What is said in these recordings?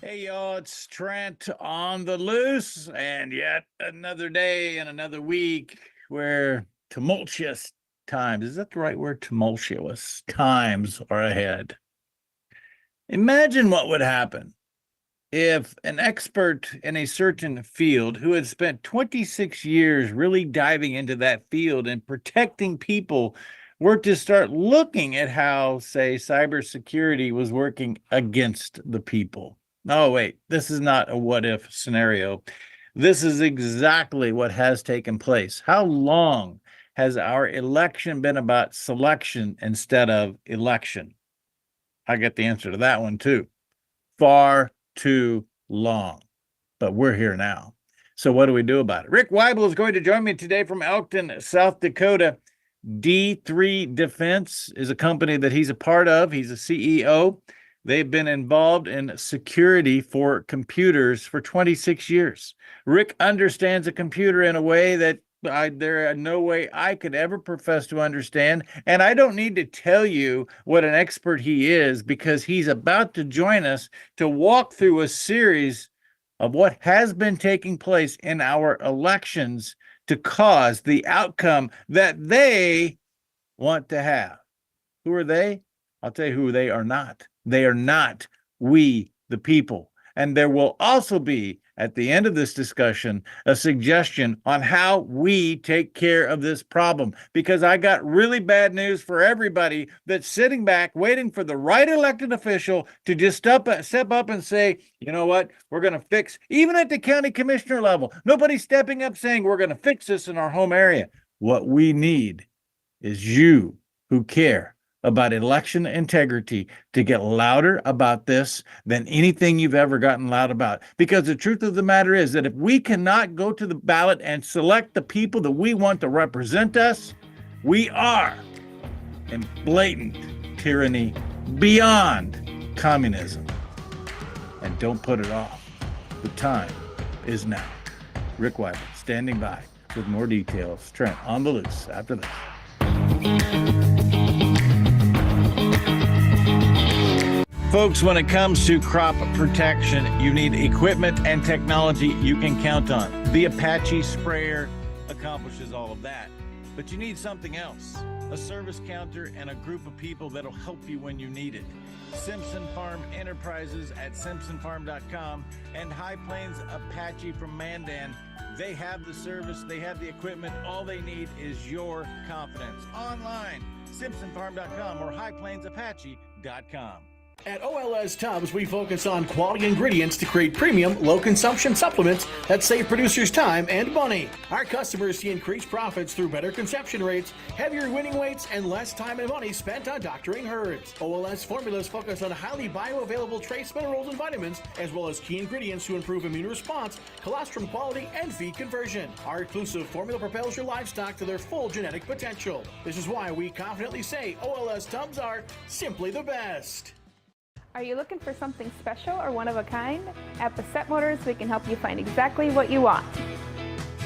Hey y'all, it's Trent on the Loos, and yet another day and another week where tumultuous times, is that the right word? Tumultuous times are ahead. Imagine what would happen if an expert in a certain field who had spent 26 years really diving into that field and protecting people were to start looking at how, say, cybersecurity was working against the people. Oh, wait, this is not a what if scenario. This is exactly what has taken place. How long has our election been about selection instead of election? I get the answer to that one too. Far too long, but we're here now. So what do we do about it? Rick Weibel is going to join me today from Elkton, South Dakota. D3 Defense is a company that he's a part of. He's a CEO. They've been involved in security for computers for 26 years. Rick understands a computer in a way that there are no way I could ever profess to understand. And I don't need to tell you what an expert he is, because he's about to join us to walk through a series of what has been taking place in our elections to cause the outcome that they want to have. Who are they? I'll tell you who they are not. They are not we, the people. And there will also be, at the end of this discussion, a suggestion on how we take care of this problem. Because I got really bad news for everybody that's sitting back waiting for the right elected official to just step up and say, you know what, we're going to fix, even at the county commissioner level. Nobody's stepping up saying we're going to fix this in our home area. What we need is you who care about election integrity to get louder about this than anything you've ever gotten loud about. Because the truth of the matter is that if we cannot go to the ballot and select the people that we want to represent us, we are in blatant tyranny beyond communism. And don't put it off. The time is now. Rick Weibel standing by with more details. Trent on the Loose after this. Folks, when it comes to crop protection, you need equipment and technology you can count on. The Apache sprayer accomplishes all of that. But you need something else, a service counter and a group of people that'll help you when you need it. Simpson Farm Enterprises at simpsonfarm.com and High Plains Apache from Mandan. They have the service, they have the equipment. All they need is your confidence. Online, simpsonfarm.com or highplainsapache.com. At OLS Tubs, we focus on quality ingredients to create premium, low-consumption supplements that save producers time and money. Our customers see increased profits through better conception rates, heavier winning weights, and less time and money spent on doctoring herds. OLS formulas focus on highly bioavailable trace minerals and vitamins, as well as key ingredients to improve immune response, colostrum quality, and feed conversion. Our exclusive formula propels your livestock to their full genetic potential. This is why we confidently say OLS Tubs are simply the best. Are you looking for something special or one of a kind? At Bassett Motors, we can help you find exactly what you want.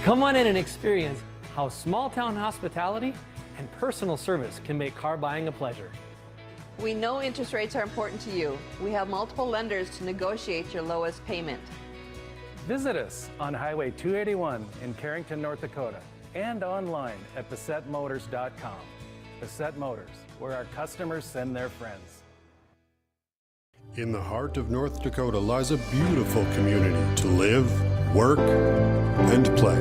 Come on in and experience how small town hospitality and personal service can make car buying a pleasure. We know interest rates are important to you. We have multiple lenders to negotiate your lowest payment. Visit us on Highway 281 in Carrington, North Dakota, and online at BassettMotors.com. Bassett Motors, where our customers send their friends. In the heart of North Dakota lies a beautiful community to live, work, and play.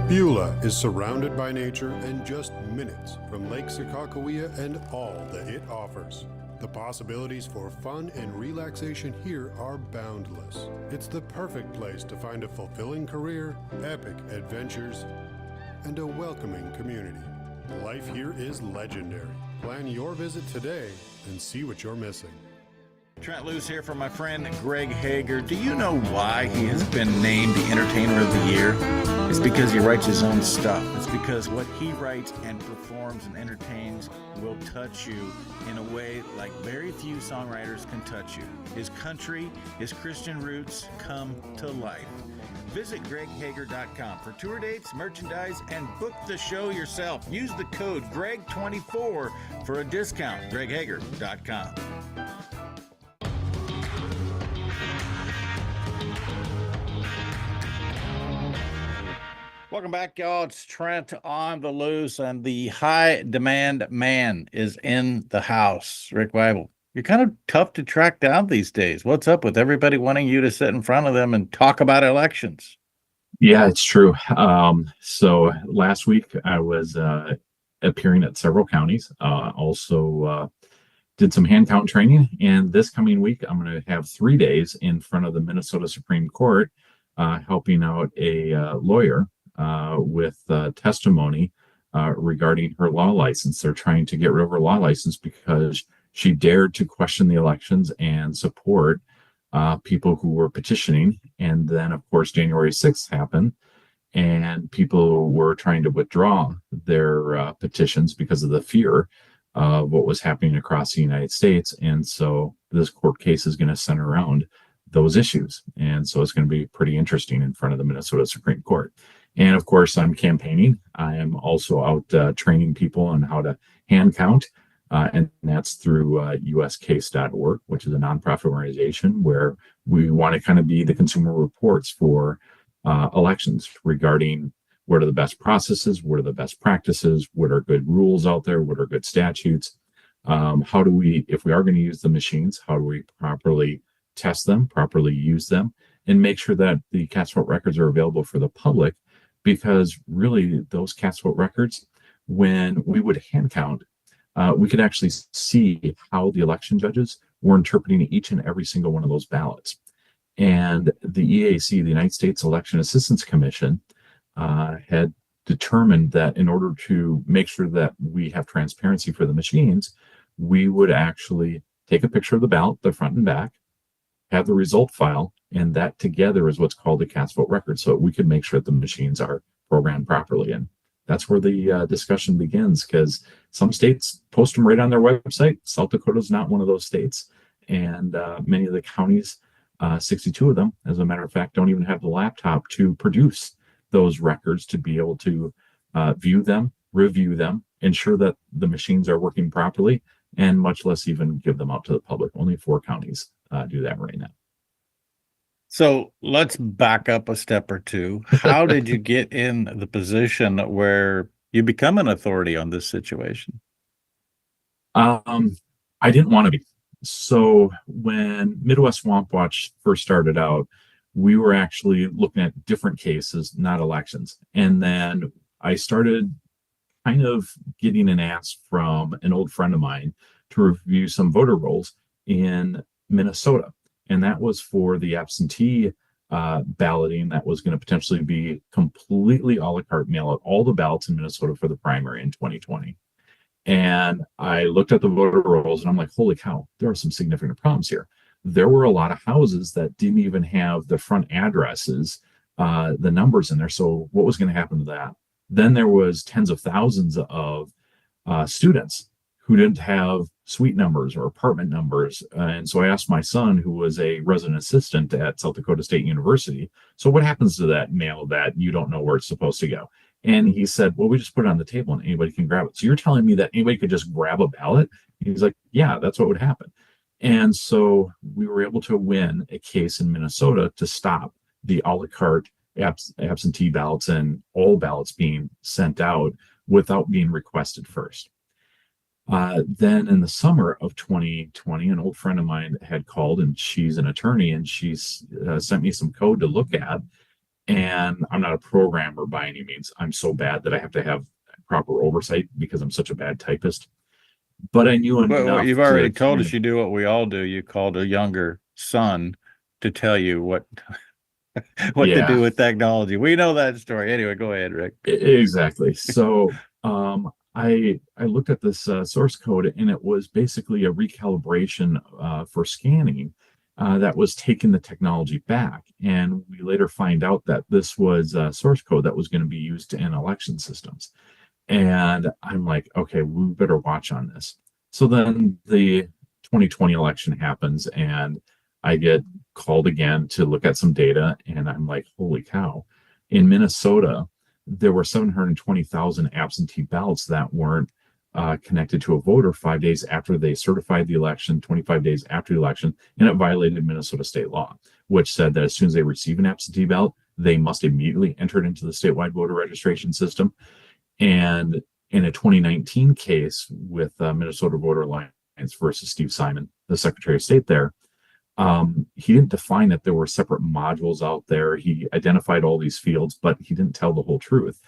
Beulah is surrounded by nature and just minutes from Lake Sakakawea and all that it offers. The possibilities for fun and relaxation here are boundless. It's the perfect place to find a fulfilling career, epic adventures, and a welcoming community. Life here is legendary. Plan your visit today and see what you're missing. Trent Loos here for my friend Greg Hager. Do you know why he has been named the Entertainer of the Year? It's because he writes his own stuff. It's because what he writes and performs and entertains will touch you in a way like very few songwriters can touch you. His country, his Christian roots come to life. Visit greghager.com for tour dates, merchandise, and book the show yourself. Use the code GREG24 for a discount. greghager.com. Welcome back, y'all. It's Trent on the Loose, and the high demand man is in the house. Rick Weibel, you're kind of tough to track down these days. What's up with everybody wanting you to sit in front of them and talk about elections? Yeah, it's true. So last week I was appearing at several counties. Also did some hand count training, and this coming week I'm going to have 3 days in front of the Minnesota Supreme Court, helping out a lawyer with testimony regarding her law license. They're trying to get rid of her law license because she dared to question the elections and support people who were petitioning. And then, of course, January 6th happened, and people were trying to withdraw their petitions because of the fear of what was happening across the United States. And so this court case is going to center around those issues. And so it's going to be pretty interesting in front of the Minnesota Supreme Court. And of course, I'm campaigning. I am also out training people on how to hand count. And that's through uscase.org, which is a nonprofit organization where we want to kind of be the consumer reports for elections regarding what are the best processes, what are the best practices, what are good rules out there, what are good statutes. How do we, if we are going to use the machines, how do we properly test them, properly use them, and make sure that the cast vote records are available for the public? Because really, those cast vote records, when we would hand count, we could actually see how the election judges were interpreting each and every single one of those ballots. And the EAC, the United States Election Assistance Commission, had determined that in order to make sure that we have transparency for the machines, we would actually take a picture of the ballot, the front and back, have the result file, and that together is what's called a cast vote record. So we could make sure that the machines are programmed properly. And that's where the discussion begins, because some states post them right on their website. South Dakota is not one of those states. And many of the counties, 62 of them, as a matter of fact, don't even have the laptop to produce those records to be able to view them, review them, ensure that the machines are working properly, and much less even give them out to the public. Only 4 counties do that right now. So let's back up a step or two. How did you get in the position where you become an authority on this situation? I didn't want to be. So when Midwest Swamp Watch first started out, we were actually looking at different cases, not elections. And then I started kind of getting an ask from an old friend of mine to review some voter rolls in Minnesota. And that was for the absentee balloting that was going to potentially be completely a la carte, mail out all the ballots in Minnesota for the primary in 2020. And I looked at the voter rolls and I'm like, holy cow, there are some significant problems here. There were a lot of houses that didn't even have the front addresses, the numbers in there. So what was going to happen to that? Then there was tens of thousands of students who didn't have suite numbers or apartment numbers. And so I asked my son, who was a resident assistant at South Dakota State University, so what happens to that mail that you don't know where it's supposed to go? And he said, well, we just put it on the table and anybody can grab it. So you're telling me that anybody could just grab a ballot? He's like, yeah, that's what would happen. And so we were able to win a case in Minnesota to stop the a la carte absentee ballots and all ballots being sent out without being requested first. Then in the summer of 2020, an old friend of mine had called, and she's an attorney, and she's sent me some code to look at. And I'm not a programmer by any means. I'm so bad that I have to have proper oversight because I'm such a bad typist. But I knew enough. Well, you've already told us you do what we all do. You called a younger son to tell you what to do with technology. We know that story. Anyway, go ahead, Rick. Exactly. So I looked at this source code, and it was basically a recalibration for scanning that was taking the technology back. And we later find out that this was source code that was going to be used in election systems. And I'm like, okay, we better watch on this. So then the 2020 election happens, and I get called again to look at some data, and I'm like, holy cow. In Minnesota, there were 720,000 absentee ballots that weren't connected to a voter 5 days after they certified the election, 25 days after the election, and it violated Minnesota state law, which said that as soon as they receive an absentee ballot, they must immediately enter it into the statewide voter registration system. And in a 2019 case with Minnesota Voter Alliance versus Steve Simon, the Secretary of State there, he didn't define that there were separate modules out there. He identified all these fields, but he didn't tell the whole truth.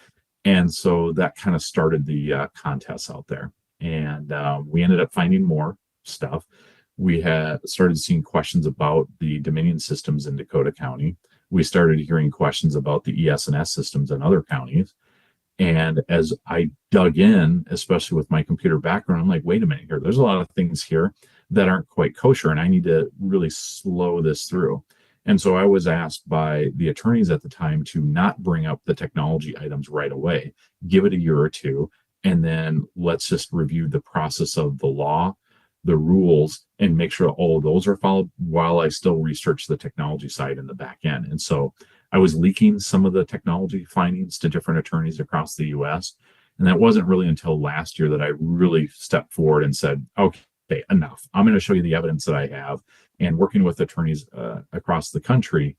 And so that kind of started the contests out there. And we ended up finding more stuff. We had started seeing questions about the Dominion systems in Dakota County. We started hearing questions about the ES&S systems in other counties. And as I dug in, especially with my computer background, I'm like, wait a minute here, there's a lot of things here that aren't quite kosher, and I need to really slow this through. And so I was asked by the attorneys at the time to not bring up the technology items right away, give it a year or two, and then let's just review the process of the law, the rules, and make sure all of those are followed while I still research the technology side in the back end. And so I was leaking some of the technology findings to different attorneys across the US. And that wasn't really until last year that I really stepped forward and said, okay, enough. I'm going to show you the evidence that I have. And working with attorneys across the country,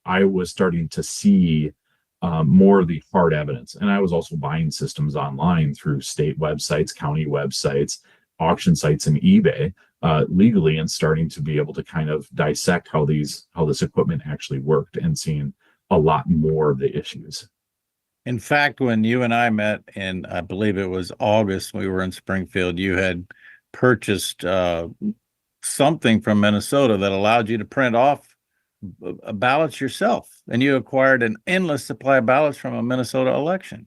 I was starting to see more of the hard evidence. And I was also buying systems online through state websites, county websites, auction sites, and eBay legally, and starting to be able to kind of dissect how this equipment actually worked and seeing a lot more of the issues. In fact, when you and I met in, I believe it was August, we were in Springfield, you had purchased something from Minnesota that allowed you to print off ballots yourself, and you acquired an endless supply of ballots from a Minnesota election.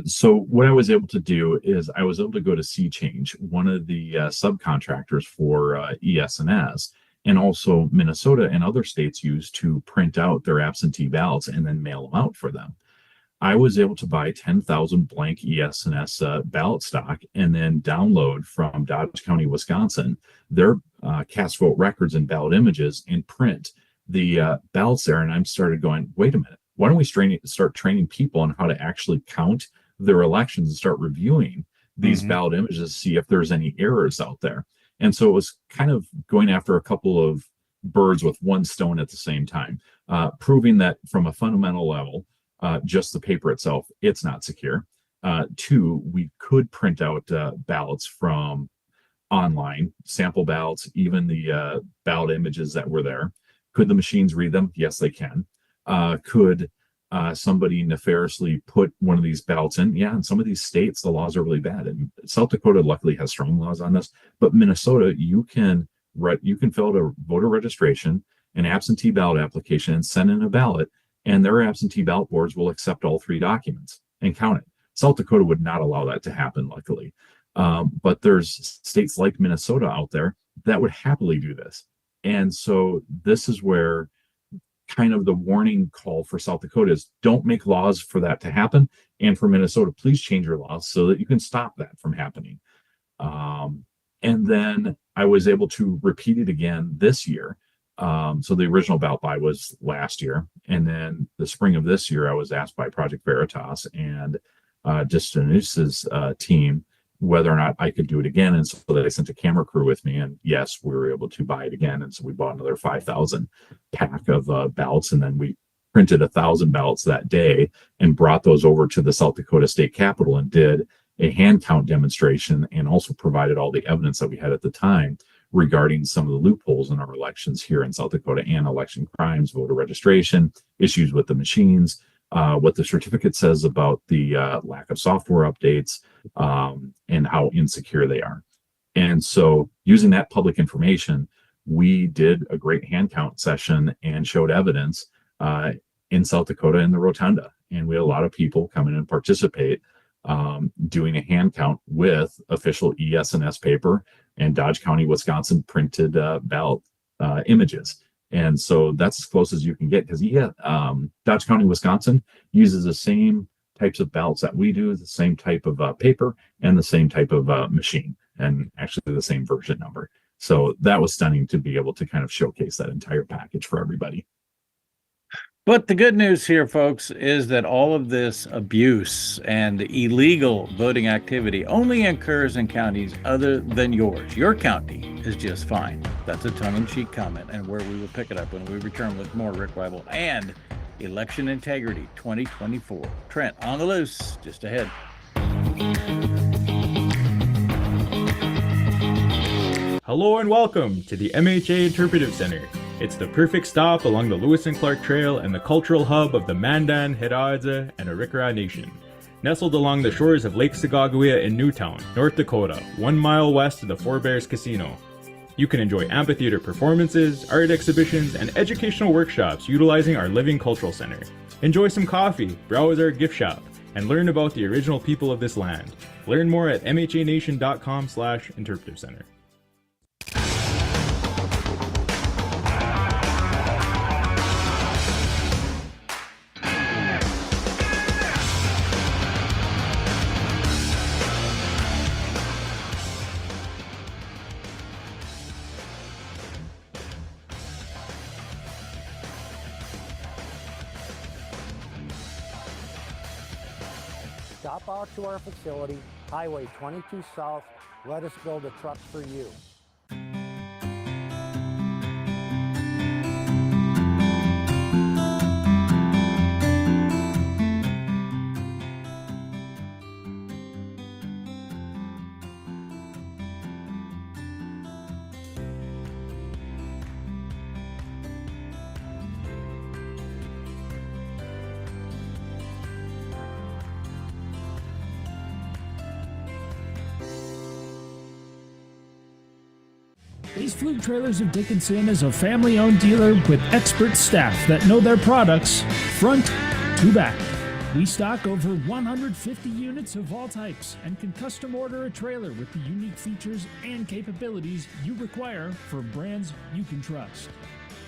So what I was able to do is I was able to go to C-Change, one of the subcontractors for ES&S, and also Minnesota and other states use to print out their absentee ballots and then mail them out for them. I was able to buy 10,000 blank ES&S ballot stock and then download from Dodge County, Wisconsin, their cast vote records and ballot images and print the ballots there. And I started going, wait a minute, why don't we start training people on how to actually count their elections and start reviewing these ballot images to see if there's any errors out there. And so it was kind of going after a couple of birds with one stone at the same time, proving that from a fundamental level, just the paper itself, it's not secure. Two, we could print out ballots from online, sample ballots, even the ballot images that were there. Could the machines read them? Yes, they can. Could somebody nefariously put one of these ballots in? Yeah, in some of these states, the laws are really bad. And South Dakota luckily has strong laws on this. But Minnesota, you can fill out a voter registration, an absentee ballot application, and send in a ballot, and their absentee ballot boards will accept all three documents and count it. South Dakota would not allow that to happen, luckily. But there's states like Minnesota out there that would happily do this. And so this is where kind of the warning call for South Dakota is don't make laws for that to happen. And for Minnesota, please change your laws so that you can stop that from happening. And then I was able to repeat it again this year. So the original ballot buy was last year. And then the spring of this year, I was asked by Project Veritas and Distanus's team whether or not I could do it again. And so they sent a camera crew with me, and yes, we were able to buy it again. And so we bought another 5,000 pack of ballots, and then we printed 1,000 ballots that day and brought those over to the South Dakota State Capitol and did a hand count demonstration, and also provided all the evidence that we had at the time regarding some of the loopholes in our elections here in South Dakota and election crimes, voter registration, issues with the machines, what the certificate says about the lack of software updates, and how insecure they are. And so using that public information, we did a great hand count session and showed evidence in South Dakota in the Rotunda. And we had a lot of people come in and participate, doing a hand count with official ES&S paper and Dodge County, Wisconsin printed ballot images. And so that's as close as you can get, because Dodge County, Wisconsin uses the same types of ballots that we do, the same type of paper and the same type of machine, and actually the same version number. So that was stunning to be able to kind of showcase that entire package for everybody. But the good news here, folks, is that all of this abuse and illegal voting activity only occurs in counties other than yours. Your county is just fine. That's a tongue-in-cheek comment, and where we will pick it up when we return with more Rick Weibel and Election Integrity 2024. Trent on the Loose, just ahead. Hello and welcome to the MHA Interpretive Center. It's the perfect stop along the Lewis and Clark Trail and the cultural hub of the Mandan, Hidatsa, and Arikara Nation. Nestled along the shores of Lake Sagagawea in Newtown, North Dakota, 1 mile west of the Four Bears Casino. You can enjoy amphitheater performances, art exhibitions, and educational workshops utilizing our living cultural center. Enjoy some coffee, browse our gift shop, and learn about the original people of this land. Learn more at mhanation.com/interpretive center. Stop out to our facility, Highway 22 South. Let us build a truck for you. Base Fluke Trailers of Dickinson is a family-owned dealer with expert staff that know their products front to back. We stock over 150 units of all types and can custom order a trailer with the unique features and capabilities you require for brands you can trust.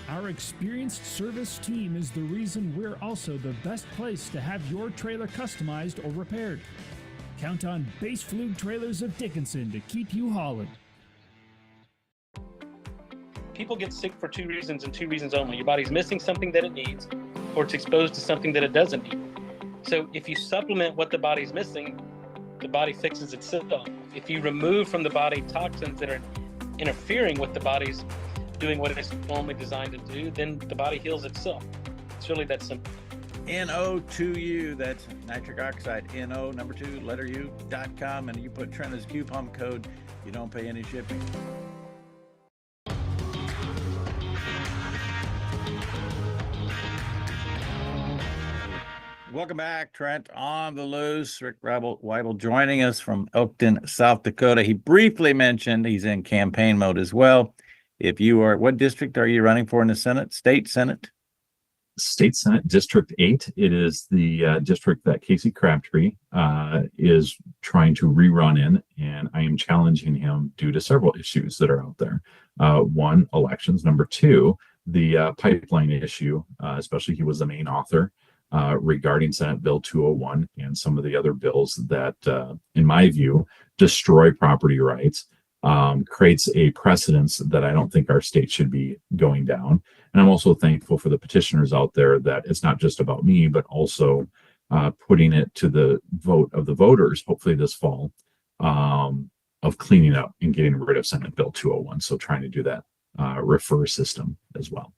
Our experienced service team is the reason we're also the best place to have your trailer customized or repaired. Count on Base Fluke Trailers of Dickinson to keep you hauling. People get sick for two reasons and two reasons only. Your body's missing something that it needs, or it's exposed to something that it doesn't need. So if you supplement what the body's missing, the body fixes itself. If you remove from the body toxins that are interfering with the body's doing what it's normally designed to do, then the body heals itself. It's really that simple. NO2U, that's nitric oxide, NO, number 2, letter U.com, and you put Trent as coupon code, you don't pay any shipping. Welcome back, Trent on the Loose. Rick Weibel joining us from Elkton, South Dakota. He briefly mentioned he's in campaign mode as well. If you are, what district are you running for in the Senate? State Senate? State Senate District 8. It is the district that Casey Crabtree is trying to rerun in, and I am challenging him due to several issues that are out there. One, elections. Number 2, the pipeline issue, especially he was the main author regarding Senate Bill 201 and some of the other bills that, in my view, destroy property rights, creates a precedence that I don't think our state should be going down. And I'm also thankful for the petitioners out there that it's not just about me, but also putting it to the vote of the voters, hopefully this fall, of cleaning up and getting rid of Senate Bill 201. So trying to do that refer system as well.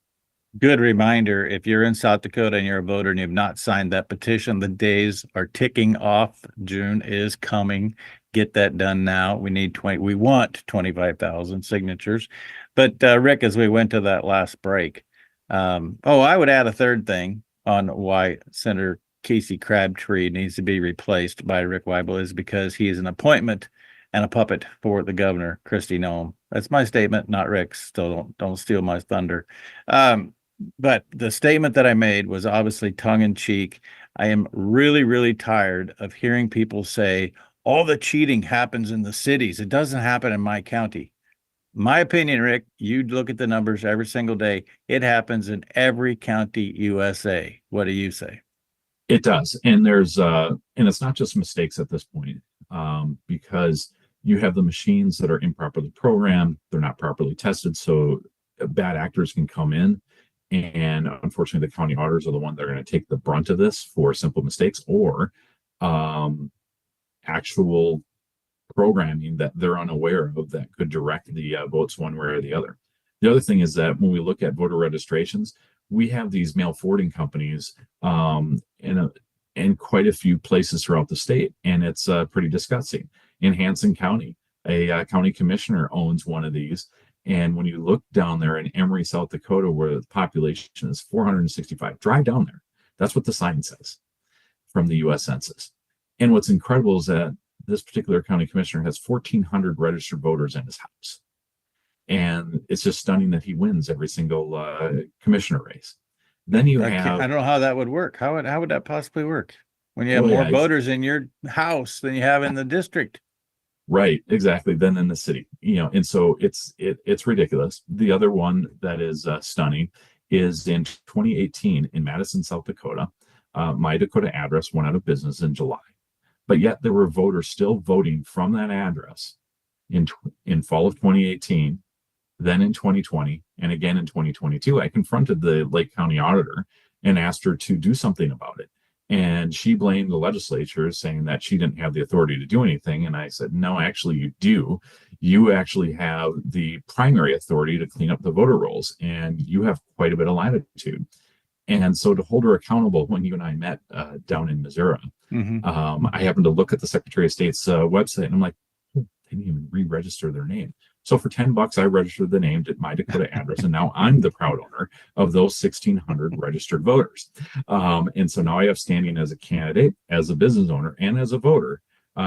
Good reminder, if you're in South Dakota and you're a voter and you've not signed that petition, the days are ticking off. June is coming. Get that done now. We want 25,000 signatures. But Rick, as we went to that last break, I would add a third thing on why Senator Casey Crabtree needs to be replaced by Rick Weibel is because he is an appointment and a puppet for the governor, Kristi Noem. That's my statement, not Rick's. Still don't steal my thunder. But the statement that I made was obviously tongue in cheek. I am really, really tired of hearing people say all the cheating happens in the cities. It doesn't happen in my county. My opinion, Rick, you look at the numbers every single day. It happens in every county USA. What do you say? It does. And and it's not just mistakes at this point, because you have the machines that are improperly programmed. They're not properly tested. So bad actors can come in And unfortunately, the county auditors are the one that are going to take the brunt of this for simple mistakes or actual programming that they're unaware of that could direct the votes one way or the other. The other thing is that when we look at voter registrations, we have these mail forwarding companies in quite a few places throughout the state, and it's pretty disgusting. In Hanson County, a county commissioner owns one of these, and when you look down there in Emory, South Dakota, where the population is 465, drive down there. That's what the sign says from the U.S. Census. And what's incredible is that this particular county commissioner has 1,400 registered voters in his house. And it's just stunning that he wins every single commissioner race. Then you have... I don't know how that would work. How would that possibly work when you have Well, more yeah, voters in your house than you have in the district? Right, exactly. Than in the city, and so it's ridiculous. The other one that is stunning is in 2018 in Madison, South Dakota. My Dakota address went out of business in July, but yet there were voters still voting from that address in fall of 2018, then in 2020, and again in 2022. I confronted the Lake County auditor and asked her to do something about it. And she blamed the legislature, saying that she didn't have the authority to do anything. And I said, no, actually you do. You actually have the primary authority to clean up the voter rolls, and you have quite a bit of latitude. And so to hold her accountable, when you and I met down in Missouri, I happened to look at the Secretary of State's website, and I'm like, oh, they didn't even re-register their name. So for $10, I registered the name, did my Dakota address, and now I'm the proud owner of those 1,600 registered voters. And so now I have standing as a candidate, as a business owner, and as a voter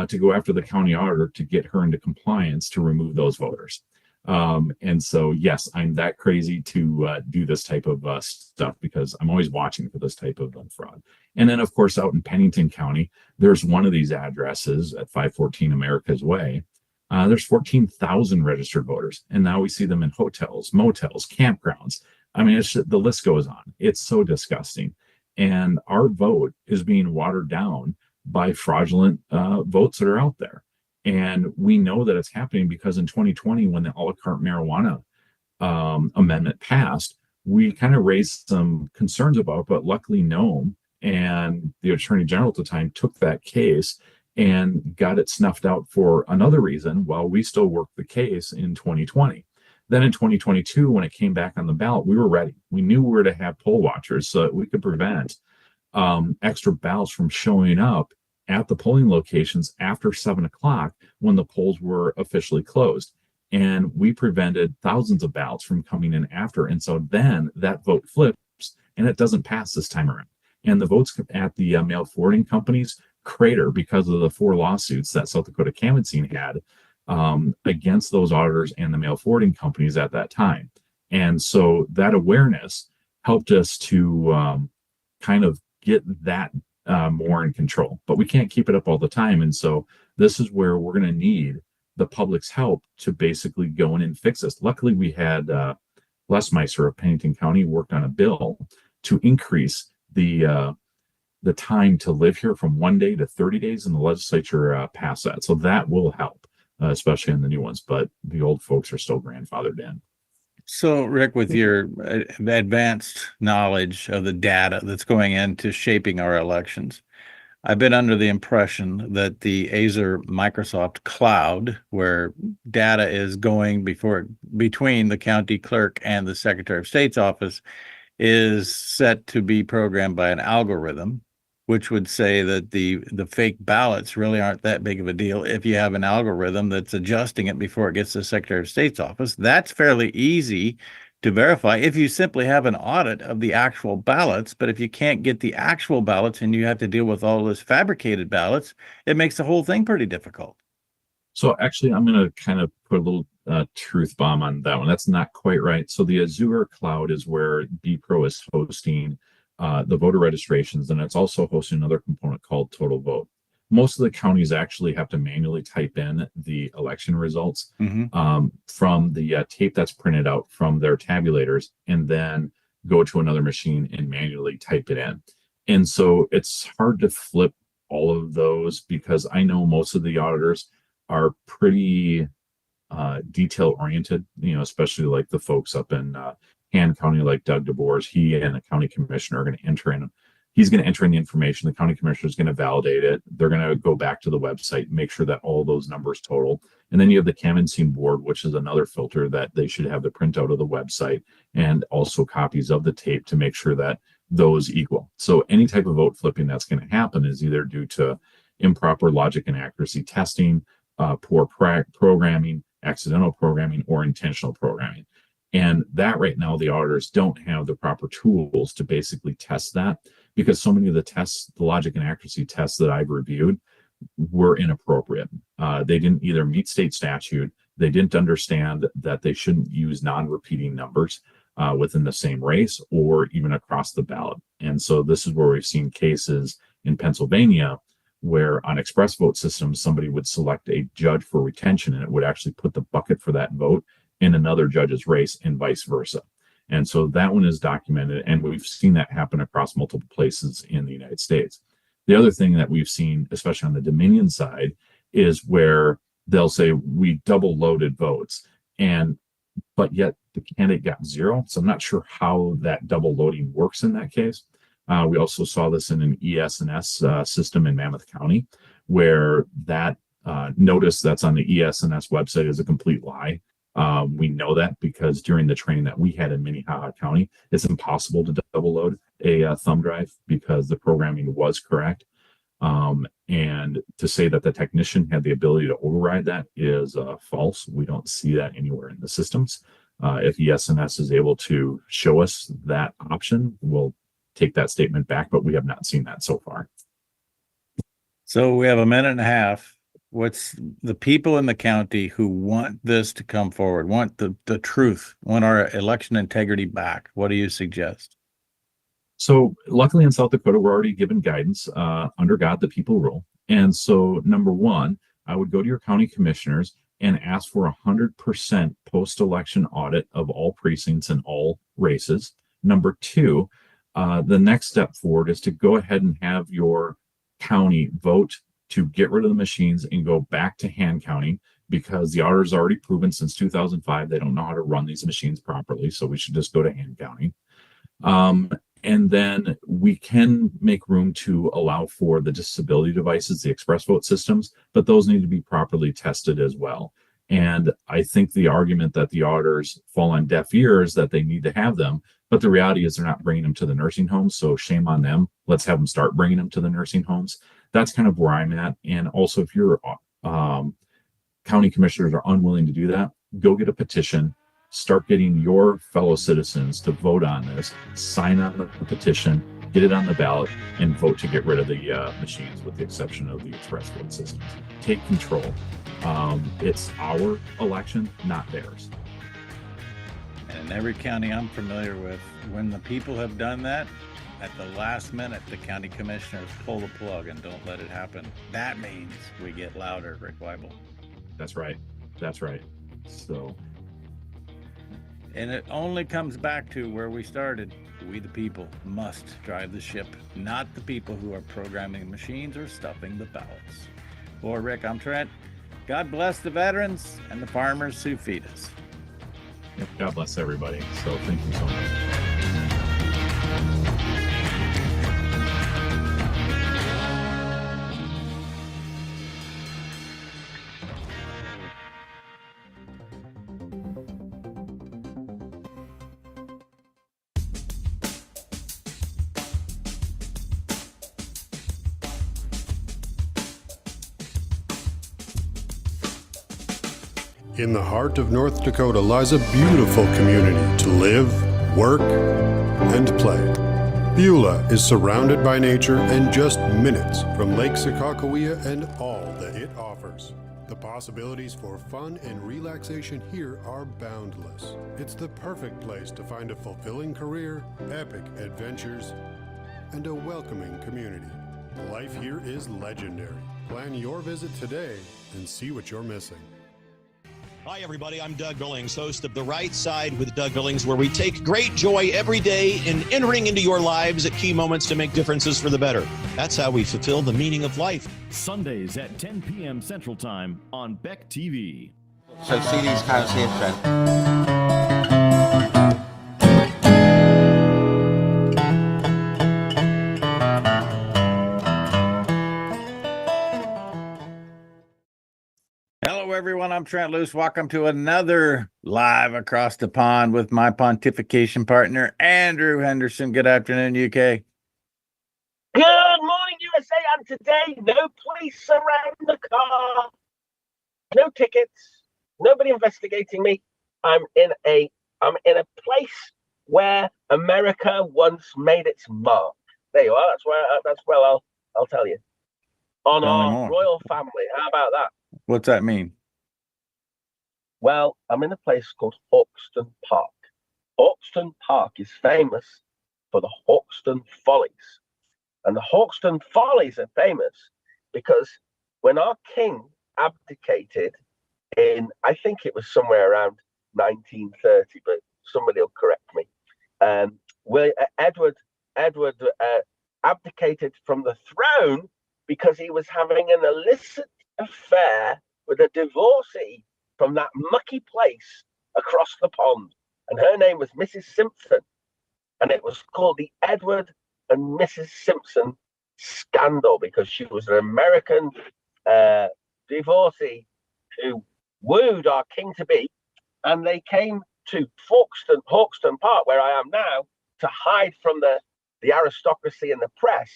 to go after the county auditor to get her into compliance to remove those voters. And so, yes, I'm that crazy to do this type of stuff because I'm always watching for this type of fraud. And then, of course, out in Pennington County, there's one of these addresses at 514 America's Way. There's 14,000 registered voters, and now we see them in hotels, motels, campgrounds. I mean, the list goes on. It's so disgusting. And our vote is being watered down by fraudulent votes that are out there. And we know that it's happening because in 2020, when the a la carte marijuana amendment passed, we kind of raised some concerns about, but luckily Nome and the Attorney General at the time took that case and got it snuffed out for another reason while we still worked the case in 2020. Then in 2022, when it came back on the ballot, we were ready. We knew we were to have poll watchers so that we could prevent extra ballots from showing up at the polling locations after 7 o'clock when the polls were officially closed. And we prevented thousands of ballots from coming in after. And so then that vote flips and it doesn't pass this time around. And the votes at the mail forwarding companies crater because of the 4 lawsuits that South Dakota Canvassing had against those auditors and the mail forwarding companies at that time. And so that awareness helped us to kind of get that more in control, but we can't keep it up all the time. And so this is where we're going to need the public's help to basically go in and fix this. Luckily, we had Lesmeister of Pennington County worked on a bill to increase the time to live here from 1 day to 30 days, and the legislature passed that. So that will help, especially in the new ones, but the old folks are still grandfathered in. So, Rick, with your advanced knowledge of the data that's going into shaping our elections, I've been under the impression that the Azure Microsoft Cloud, where data is going between the county clerk and the Secretary of State's office, is set to be programmed by an algorithm, which would say that the fake ballots really aren't that big of a deal if you have an algorithm that's adjusting it before it gets to the Secretary of State's office. That's fairly easy to verify if you simply have an audit of the actual ballots. But if you can't get the actual ballots and you have to deal with all those fabricated ballots, it makes the whole thing pretty difficult. So actually, I'm going to kind of put a little truth bomb on that one. That's not quite right. So the Azure Cloud is where BPro is hosting the voter registrations, and it's also hosting another component called Total Vote. Most of the counties actually have to manually type in the election results from the tape that's printed out from their tabulators, and then go to another machine and manually type it in. And so it's hard to flip all of those because I know most of the auditors are pretty detail oriented, especially like the folks up in Han County, like Doug DeBoers, he and the county commissioner are going to enter in. He's going to enter in the information. The county commissioner is going to validate it. They're going to go back to the website, make sure that all those numbers total. And then you have the canvassing board, which is another filter that they should have the printout of the website and also copies of the tape to make sure that those equal. So any type of vote flipping that's going to happen is either due to improper logic and accuracy testing, poor programming, accidental programming, or intentional programming. And that right now, the auditors don't have the proper tools to basically test that, because so many of the tests, the logic and accuracy tests that I've reviewed were inappropriate. They didn't either meet state statute, they didn't understand that they shouldn't use non-repeating numbers within the same race or even across the ballot. And so this is where we've seen cases in Pennsylvania where on express vote systems, somebody would select a judge for retention and it would actually put the bucket for that vote in another judge's race and vice versa. And so that one is documented, and we've seen that happen across multiple places in the United States. The other thing that we've seen, especially on the Dominion side, is where they'll say we double loaded votes, but yet the candidate got 0. So I'm not sure how that double loading works in that case. We also saw this in an ES&S system in Mammoth County, where that notice that's on the ES&S website is a complete lie. We know that because during the training that we had in Minnehaha County, it's impossible to double load a thumb drive because the programming was correct. And to say that the technician had the ability to override that is false. We don't see that anywhere in the systems. If ES&S is able to show us that option, we'll take that statement back, but we have not seen that so far. So we have a minute and a half. What's the people in the county who want this to come forward, want the truth, want our election integrity back? What do you suggest? So luckily in South Dakota, we're already given guidance under God, the people rule. And so number one, I would go to your county commissioners and ask for 100% post-election audit of all precincts and all races. Number two, the next step forward is to go ahead and have your county vote to get rid of the machines and go back to Han County, because the auditor's already proven since 2005 they don't know how to run these machines properly. So we should just go to Han County. And then we can make room to allow for the disability devices, the express vote systems, but those need to be properly tested as well. And I think the argument that the auditors fall on deaf ears that they need to have them, but the reality is they're not bringing them to the nursing homes. So shame on them. Let's have them start bringing them to the nursing homes. That's kind of where I'm at. And also, if your county commissioners are unwilling to do that, go get a petition, start getting your fellow citizens to vote on this, sign on the petition, get it on the ballot, and vote to get rid of the machines, with the exception of the express vote systems. Take control. It's our election, not theirs. And in every county I'm familiar with, when the people have done that, at the last minute, the county commissioners pull the plug and don't let it happen. That means we get louder, Rick Weibel. That's right. That's right. So. And it only comes back to where we started. We, the people, must drive the ship, not the people who are programming machines or stuffing the ballots. For Rick, I'm Trent. God bless the veterans and the farmers who feed us. Yep, God bless everybody. So thank you so much. In the heart of North Dakota lies a beautiful community to live, work, and play. Beulah is surrounded by nature and just minutes from Lake Sakakawea and all that it offers. The possibilities for fun and relaxation here are boundless. It's the perfect place to find a fulfilling career, epic adventures, and a welcoming community. Life here is legendary. Plan your visit today and see what you're missing. Hi, everybody. I'm Doug Billings, host of The Right Side with Doug Billings, where we take great joy every day in entering into your lives at key moments to make differences for the better. That's how we fulfill the meaning of life. Sundays at 10 p.m. Central Time on Beck TV. So see these cars here, Trent. Hello, everyone. I'm Trent Loos. Welcome to another Live Across the Pond with my pontification partner, Andrew Henderson. Good afternoon, UK. Good morning, USA. And today, no police around the car, no tickets, nobody investigating me. I'm in a place where America once made its mark. There you are. That's where I'll tell you. On Tell me our more. royal family. How about that? What's that mean? Well, I'm in a place called Hawkston Park. Hawkston Park is famous for the Hawkston Follies. And the Hawkston Follies are famous because when our king abdicated in, I think it was somewhere around 1930, but somebody will correct me. Edward abdicated from the throne because he was having an illicit affair with a divorcee from that mucky place across the pond. And her name was Mrs. Simpson. And it was called the Edward and Mrs. Simpson scandal because she was an American divorcee who wooed our king to be, and they came to Hawkston Park, where I am now, to hide from the aristocracy and the press.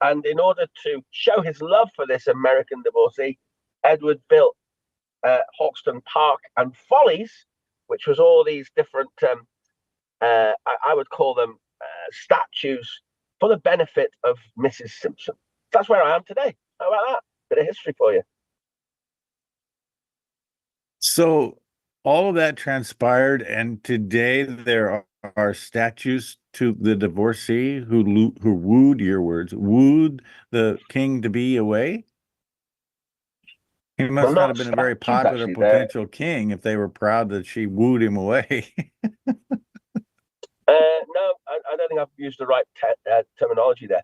And in order to show his love for this American divorcee, Edward built Hawkston Park and Follies, which was all these different, I would call them statues for the benefit of Mrs. Simpson. That's where I am today. How about that? Bit of history for you. So all of that transpired, and today there are statues to the divorcee who wooed, your words, wooed the king to be away. He must not have been a very popular potential king if they were proud that she wooed him away. No, I don't think I've used the right terminology there.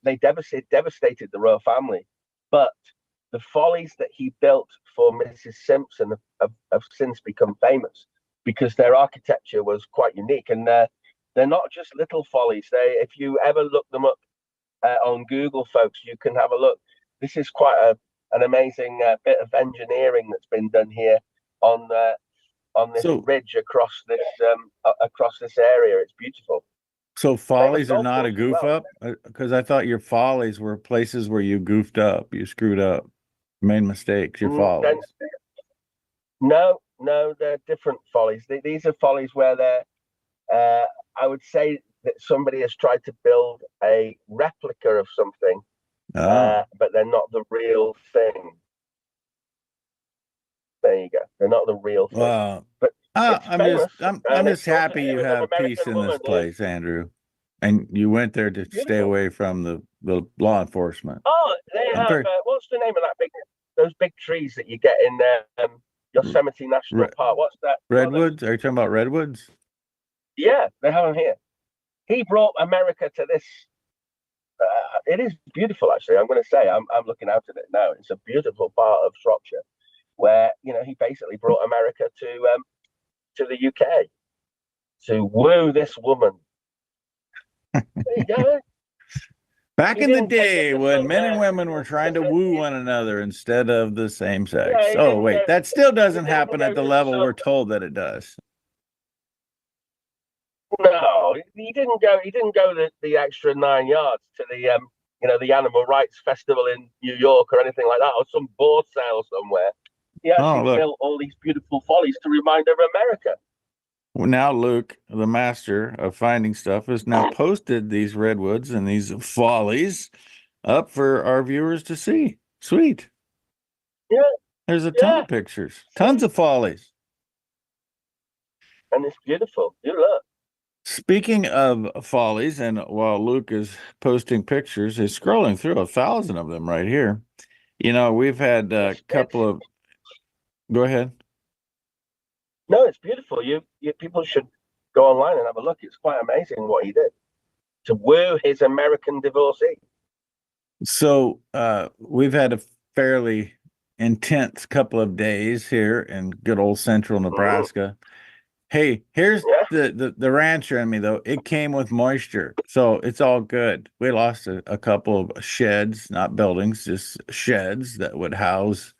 They devastated the royal family, but the follies that he built for Mrs. Simpson have since become famous because their architecture was quite unique, and they're not just little follies. If you ever look them up on Google, folks, you can have a look. This is quite an amazing bit of engineering that's been done here on this ridge across this area. It's beautiful. So follies are not a goof up? Because I thought your follies were places where you goofed up, you screwed up, made mistakes, your follies. No, they're different follies. These are follies where I would say that somebody has tried to build a replica of something, but they're not the real thing. There you go. They're not the real thing. Wow. But I'm just happy you have peace in this place, Andrew. And you went there to stay away from the law enforcement. Oh, they have. What's the name of those big trees that you get in Yosemite National Park? What's that? Redwoods? Are you talking about redwoods? Yeah, they have them here. He brought America to this. It is beautiful, actually. I'm going to say, I'm looking out at it now. It's a beautiful part of Shropshire, where he basically brought America to the UK to woo this woman. There you go. Back in the day when men and women were trying to woo one another instead of the same sex. Oh, wait, that still doesn't happen at the level we're told that it does. No, he didn't go the extra 9 yards to the Animal Rights Festival in New York or anything like that, or some board sale somewhere. He actually built all these beautiful follies to remind of America. Well, now Luke, the master of finding stuff, has now posted these redwoods and these follies up for our viewers to see. Sweet. Yeah. There's a ton of pictures, tons of follies. And it's beautiful. You look. Speaking of follies, and while Luke is posting pictures, he's scrolling through 1,000 of them right here. We've had a couple of. Go ahead. No, it's beautiful. You people should go online and have a look. It's quite amazing what he did to woo his American divorcee. So we've had a fairly intense couple of days here in good old central Nebraska. Hey, here's the rancher in me, though. It came with moisture, so it's all good. We lost a couple of sheds, not buildings, just sheds that would house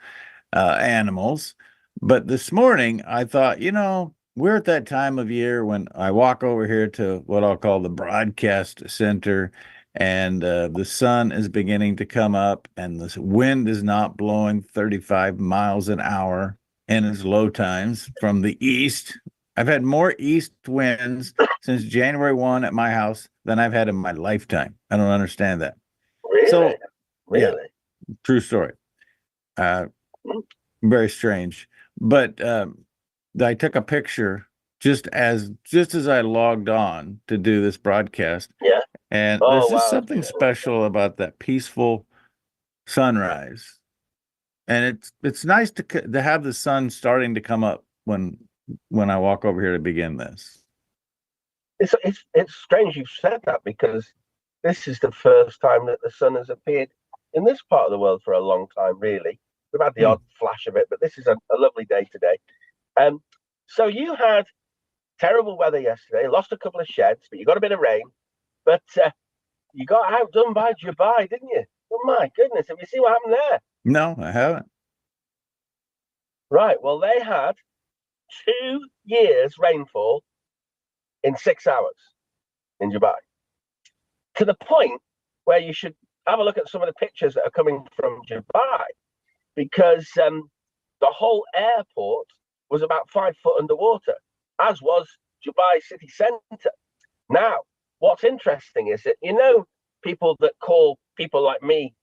animals. But this morning I thought, we're at that time of year when I walk over here to what I'll call the broadcast center, and the sun is beginning to come up, and the wind is not blowing 35 miles an hour in its low times from the east. I've had more east winds since January 1 at my house than I've had in my lifetime. I don't understand that. Really? So, really? Yeah, true story. Very strange. But I took a picture just as I logged on to do this broadcast. Yeah. And Oh, there's just wow. something special about that peaceful sunrise. And it's nice to have the sun starting to come up when I walk over here to begin this. It's strange you've said that, because this is the first time that the sun has appeared in this part of the world for a long time, really. We've had the odd flash of it, but this is a lovely day today. So you had terrible weather yesterday, lost a couple of sheds, but you got a bit of rain. But you got outdone by Dubai, didn't you? Oh, my goodness. Have you seen what happened there? No, I haven't. Right. Well, they had 2 years rainfall in 6 hours in Dubai, to the point where you should have a look at some of the pictures that are coming from Dubai, because the whole airport was about 5 foot underwater, as was Dubai city centre. Now, what's interesting is that, people that call people like me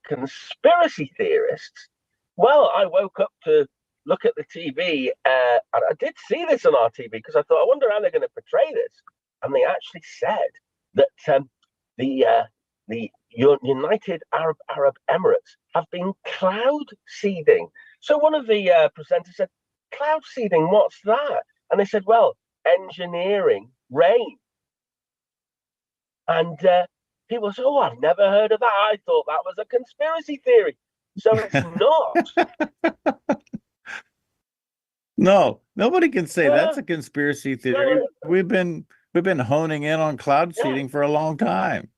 conspiracy theorists, well, I woke up to look at the TV, and I did see this on our TV, because I thought, I wonder how they're going to portray this. And they actually said that the United Arab Emirates have been cloud seeding. So one of the presenters said, cloud seeding, what's that? And they said, well, engineering rain. And people said, oh, I've never heard of that. I thought that was a conspiracy theory. So it's not. No, nobody can say that's a conspiracy theory. No. We've been honing in on cloud seeding for a long time.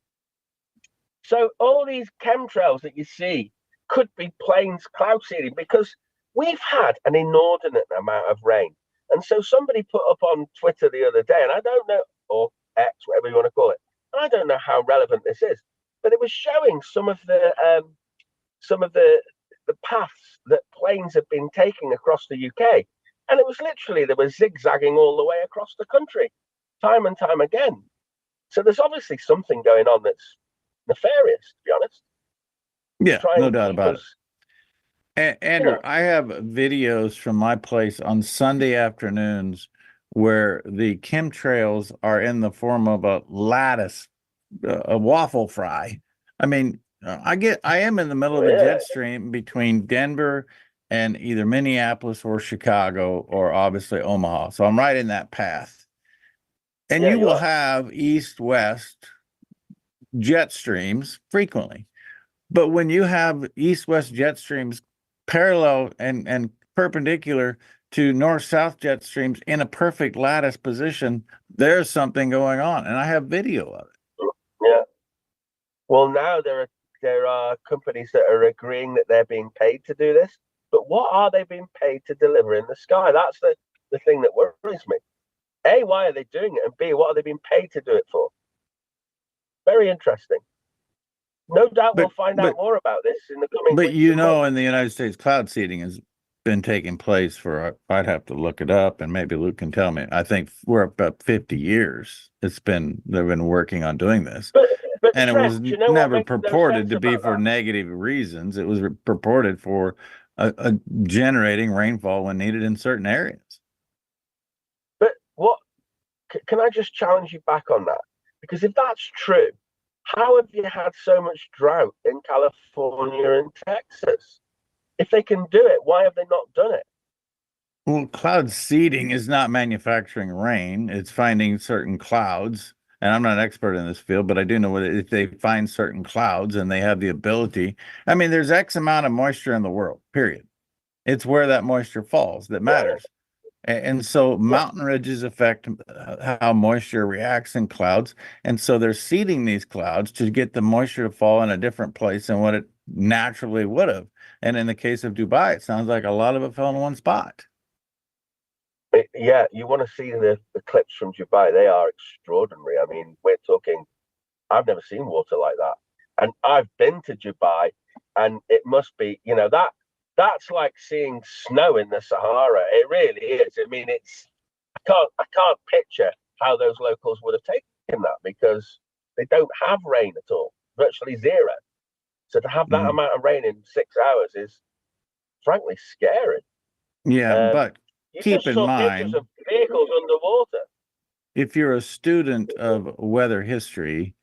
So all these chemtrails that you see could be planes cloud seeding, because we've had an inordinate amount of rain. And so somebody put up on Twitter the other day, and I don't know, or X, whatever you want to call it, I don't know how relevant this is, but it was showing some of the paths that planes have been taking across the UK. And it was literally, they were zigzagging all the way across the country, time and time again. So there's obviously something going on that's nefarious, to be honest. Yeah, no doubt about it. Andrew, I have videos from my place on Sunday afternoons where the chemtrails are in the form of a lattice, a waffle fry. I mean, I am in the middle of a jet stream between Denver and either Minneapolis or Chicago, or obviously Omaha. So I'm right in that path. And you will have east-west jet streams frequently. But when you have east-west jet streams parallel and perpendicular to north-south jet streams in a perfect lattice position, there's something going on. And I have video of it. Yeah. Well, now there are companies that are agreeing that they're being paid to do this. But what are they being paid to deliver in the sky? That's the thing that worries me. A, why are they doing it? And B, what are they being paid to do it for? Very interesting. No doubt we'll find out more about this in the coming weeks. But in the United States, cloud seeding has been taking place for, I'd have to look it up, and maybe Luke can tell me. I think we're about 50 years. They've been working on doing this. But and Trent, it was never purported to be for negative reasons. It was purported for generating rainfall when needed in certain areas. But can I just challenge you back on that? Because if that's true, how have you had so much drought in California and Texas? If they can do it, why have they not done it? Well, cloud seeding is not manufacturing rain. It's finding certain clouds. And I'm not an expert in this field, but I do know if they find certain clouds and they have the ability. I mean, there's X amount of moisture in the world, period. It's where that moisture falls that matters. And so mountain ridges affect how moisture reacts in clouds. And so they're seeding these clouds to get the moisture to fall in a different place than what it naturally would have. And in the case of Dubai, it sounds like a lot of it fell in one spot. Yeah, you want to see the clips from Dubai. They are extraordinary. I mean, we're talking, I've never seen water like that. And I've been to Dubai, and it must be, that's like seeing snow in the Sahara. It really is. I mean, I can't picture how those locals would have taken that, because they don't have rain at all, virtually zero. So to have that amount of rain in 6 hours is frankly scary. Yeah, but keep in mind, pictures of vehicles underwater. if you're a student of weather history,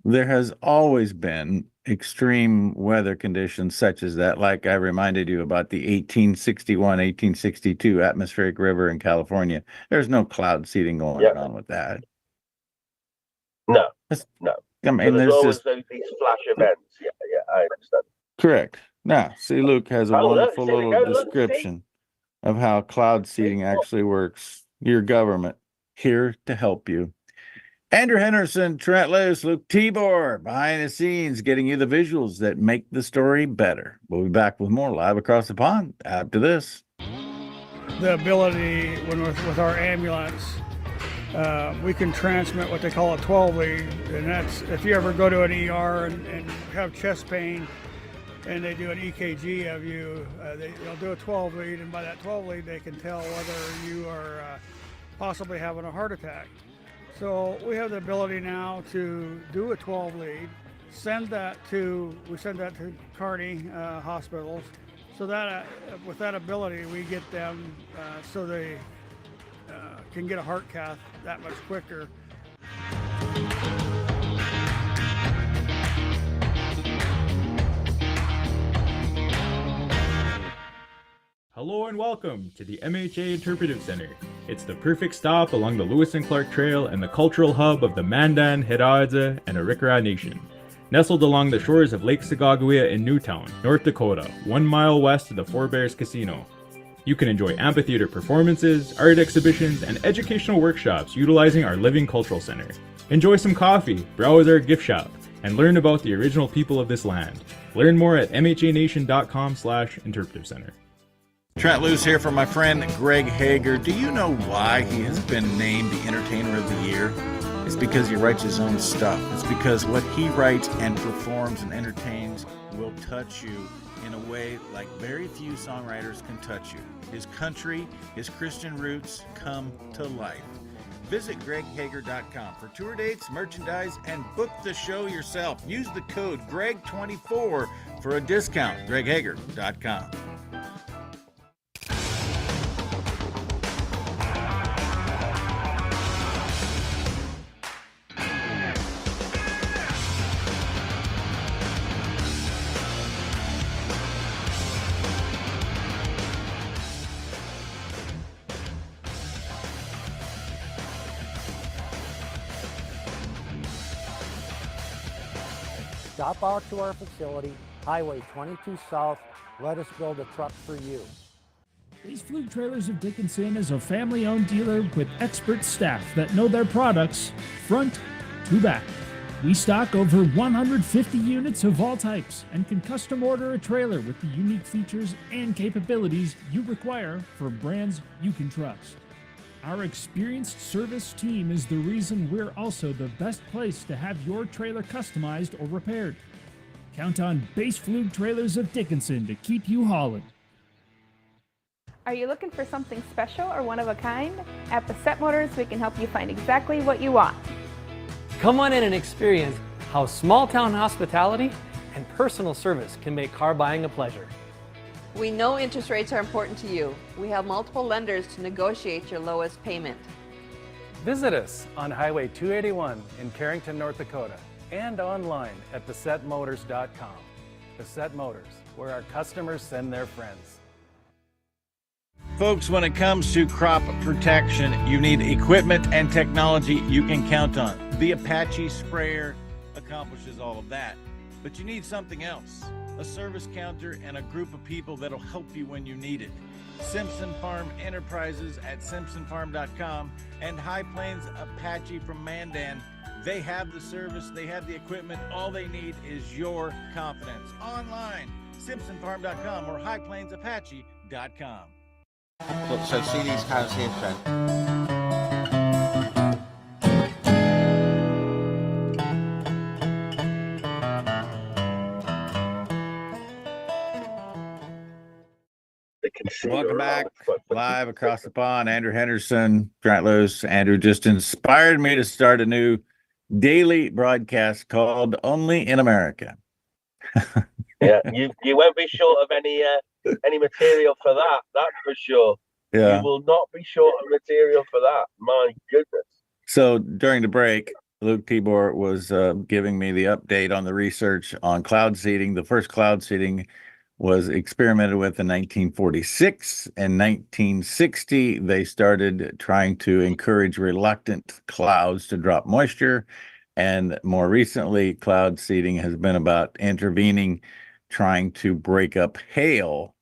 there has always been extreme weather conditions such as that. Like I reminded you about the 1861, 1862 atmospheric river in California. There's no cloud seeding going on with that. No. I mean, So there's always just these flash events. Yeah, I understand. correct. Now, see, Luke has a wonderful there we little go. Look, description of how cloud seeding actually works. Your government here to help you. Andrew Henderson, Trent, Loos, Luke Tibor, behind the scenes, getting you the visuals that make the story better. We'll be back with more live across the pond after this. The ability with our ambulance, we can transmit what they call a 12 lead, and that's if you ever go to an ER and have chest pain and they do an EKG of you, they'll do a 12 lead, and by that 12 lead they can tell whether you are possibly having a heart attack. So we have the ability now to do a 12 lead, send that to Kearney hospitals, so that with that ability we get them so they can get a heart cath that much quicker. Hello and welcome to the MHA Interpretive Center. It's the perfect stop along the Lewis and Clark Trail and the cultural hub of the Mandan, Hidatsa, and Arikara Nation. Nestled along the shores of Lake Sagagawea in Newtown, North Dakota, 1 mile west of the Four Bears Casino. You can enjoy amphitheater performances, art exhibitions, and educational workshops utilizing our living cultural center. Enjoy some coffee, browse our gift shop, and learn about the original people of this land. Learn more at mhanation.com/interpretive center. Trent Loos here for my friend Greg Hager. Do you know why he has been named the Entertainer of the Year? It's because he writes his own stuff. It's because what he writes and performs and entertains will touch you in a way like very few songwriters can touch you. His country, his Christian roots come to life. Visit greghager.com for tour dates, merchandise, and book the show yourself. Use the code GREG24 for a discount. greghager.com. Stop out to our facility, Highway 22 South. Let us build a truck for you. Base Fluke Trailers of Dickinson is a family-owned dealer with expert staff that know their products front to back. We stock over 150 units of all types and can custom order a trailer with the unique features and capabilities you require for brands you can trust. Our experienced service team is the reason we're also the best place to have your trailer customized or repaired. Count on Base Fluke Trailers of Dickinson to keep you hauling. Are you looking for something special or one of a kind? At Bassett Motors, we can help you find exactly what you want. Come on in and experience how small town hospitality and personal service can make car buying a pleasure. We know interest rates are important to you. We have multiple lenders to negotiate your lowest payment. Visit us on Highway 281 in Carrington, North Dakota, and online at BassettMotors.com. Bassett Motors, where our customers send their friends. Folks, when it comes to crop protection, you need equipment and technology you can count on. The Apache sprayer accomplishes all of that. but you need something else. A service counter and a group of people that'll help you when you need it. Simpson Farm Enterprises at simpsonfarm.com and High Plains Apache from Mandan. They have the service, they have the equipment. All they need is your confidence. Online, simpsonfarm.com or highplainsapache.com. Look, so see these cows here, Trent. Welcome back, live across the pond. Andrew Henderson, Trent Loos. Andrew just inspired me to start a new daily broadcast called Only in America. Yeah, you won't be short of any material for that. That's for sure. Yeah. You will not be short of material for that. My goodness. So during the break, Luke Tibor was giving me the update on the research on cloud seeding. The first cloud seeding was experimented with in 1946. In 1960, they started trying to encourage reluctant clouds to drop moisture. And more recently, cloud seeding has been about intervening, trying to break up hail,